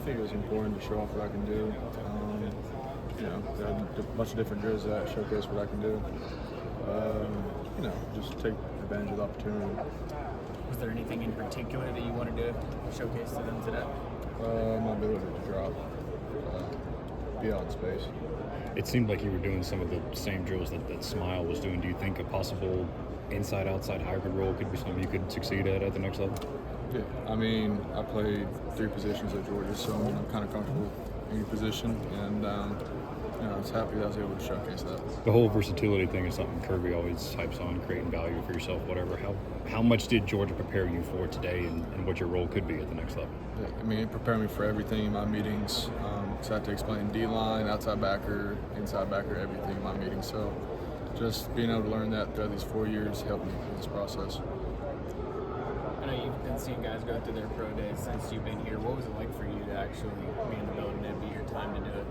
I think it was important to show off what I can do. There are a bunch of different drills that showcase what I can do. Just take advantage of the opportunity. Was there anything in particular that you wanted to showcase to them today? My ability to drop, be out in space. It seemed like you were doing some of the same drills that Smile was doing. Do you think a possible inside-outside hybrid role could be something you could succeed at the next level? Yeah, I played 3 positions at Georgia, so I'm kind of comfortable with any position, and I was happy that I was able to showcase that. The whole versatility thing is something Kirby always hypes on, creating value for yourself, whatever. How much did Georgia prepare you for today and what your role could be at the next level? Yeah, it prepared me for everything in my meetings. So I had to explain D-line, outside backer, inside backer, everything in my meetings. So just being able to learn that throughout these 4 years helped me in this process. I know you've been seeing guys go through their pro days since you've been here. What was it like for you to actually be in the building and be your time to do it?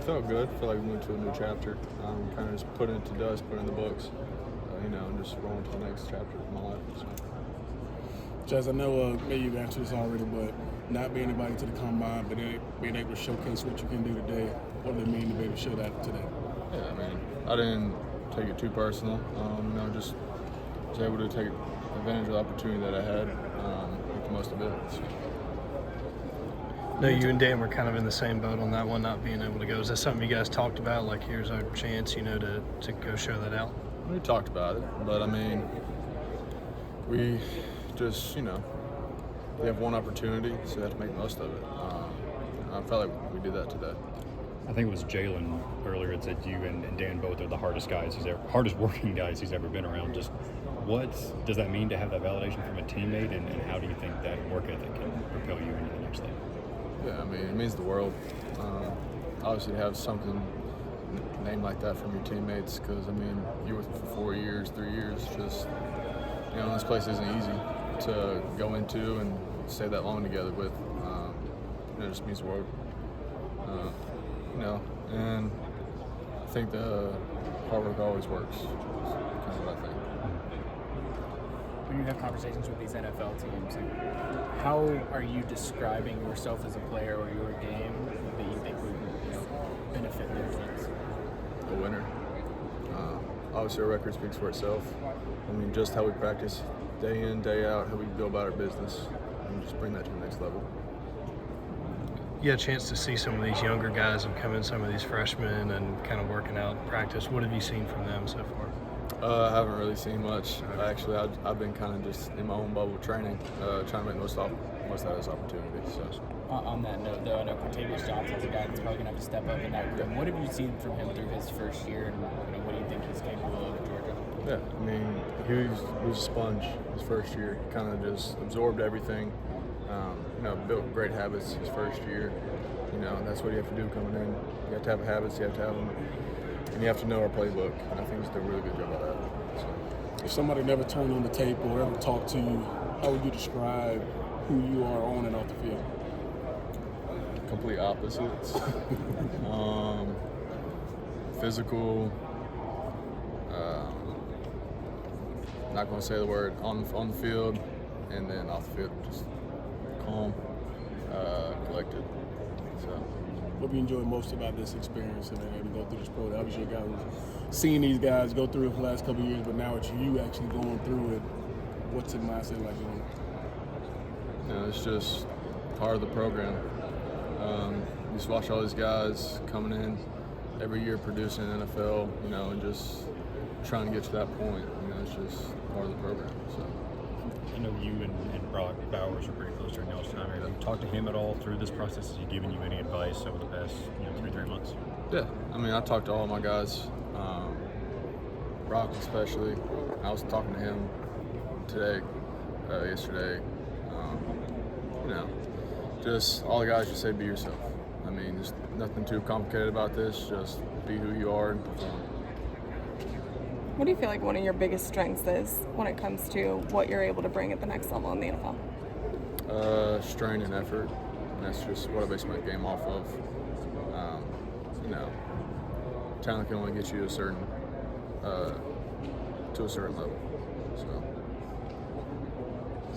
Felt good. Felt like we went to a new chapter. Kind of just put it to dust, put it in the books, and just rolling to the next chapter of my life. So. Chaz, I know maybe you've answered this already, but not being invited to the combine, but being able to showcase what you can do today, what does it mean to be able to show that today? Yeah, I didn't take it too personal. Just was able to take advantage of the opportunity that I had, make the most of it. So. No, you and Dan were kind of in the same boat on that one, not being able to go. Is that something you guys talked about? Like, here's our chance, to go show that out? We talked about it, but we just, we have one opportunity, so we have to make the most of it. I felt like we did that today. I think it was Jalen earlier that said you and Dan both are the hardest working guys he's ever been around. Just what does that mean to have that validation from a teammate, and how do you think that work ethic can propel you into the next level? Yeah, it means the world. Obviously, to have something named like that from your teammates, because you're with them for 4 years, 3 years. Just this place isn't easy to go into and stay that long together with. It just means the world. And I think the hard work always works. That's kind of what I think. When you have conversations with these NFL teams, how are you describing yourself as a player or your game that you think would benefit their teams? A winner. Obviously, our record speaks for itself. Just how we practice day in, day out, how we go about our business, and just bring that to the next level. You had a chance to see some of these younger guys have come in, some of these freshmen, and kind of working out in practice. What have you seen from them so far? I haven't really seen much. Actually, I've been kind of just in my own bubble training, trying to make the most out of this opportunity. So. On that note, though, I know Contavious Johnson's a guy that's probably going to have to step up in that room. What have you seen from him through his first year, and what do you think he's capable of at Georgia? Yeah, he was a sponge his first year. He kind of just absorbed everything. Built great habits his first year. And that's what you have to do coming in. You have to have habits, you have to have them, and you have to know our playbook. And I think he's done a really good job of that. So. If somebody never turned on the tape or ever talked to you, how would you describe who you are on and off the field? Complete opposites. Physical. Not going to say the word on the field, and then off the field, just calm, collected. So. What have you enjoyed most about this experience and being able to go through this pro? Obviously, you guys seen these guys go through it for the last couple of years, but now it's you actually going through it. What's the mindset like doing it? It's just part of the program. You just watch all these guys coming in every year producing in NFL, and just trying to get to that point. It's just part of the program. So. I know you and Brock Bowers are pretty close during y'all's time. Have you talked to him at all through this process? Has he given you any advice over the past 3 months? Yeah, I talked to all my guys, Brock especially. I was talking to him today, yesterday. Just all the guys just say be yourself. There's nothing too complicated about this. Just be who you are and perform. What do you feel like one of your biggest strengths is when it comes to what you're able to bring at the next level in the NFL? Strain and effort. And that's just what I base my game off of. Talent can only get you to a certain level. So.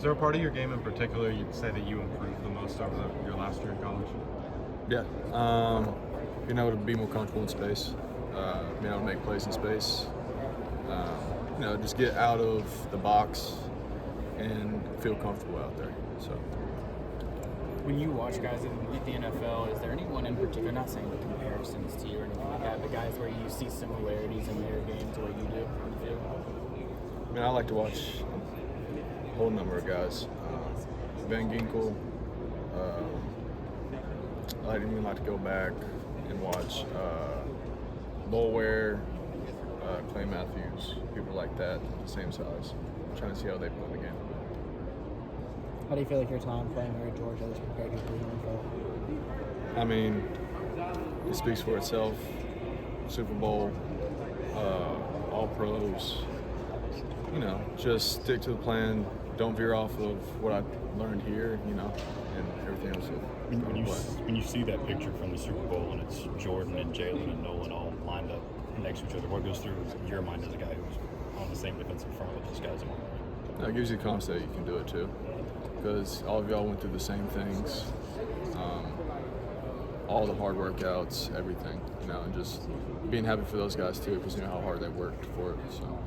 Is there a part of your game in particular you'd say that you improved the most over your last year in college? Yeah, being able to be more comfortable in space, being able to make plays in space, just get out of the box and feel comfortable out there. So. When you watch guys in the NFL, is there anyone in particular, not saying comparisons to you or anything like that, but guys where you see similarities in their game to what you do on the field? I mean, I like to watch a whole number of guys. Van Ginkel. I even like to go back and watch Bulware, Clay Matthews, people like that, the same size. Trying to see how they play the game. How do you feel like your time playing here at Georgia is compared to your NFL? I mean, it speaks for itself. Super Bowl, all pros. Just stick to the plan. Don't veer off of what I learned here, and everything else. When you see that picture from the Super Bowl and it's Jordan and Jalen and Nolan all lined up next to each other, what goes through your mind as a guy who's on the same defensive front with those guys? It gives you confidence that you can do it too, because all of y'all went through the same things, all the hard workouts, everything, and just being happy for those guys too, because you know how hard they worked for it. So.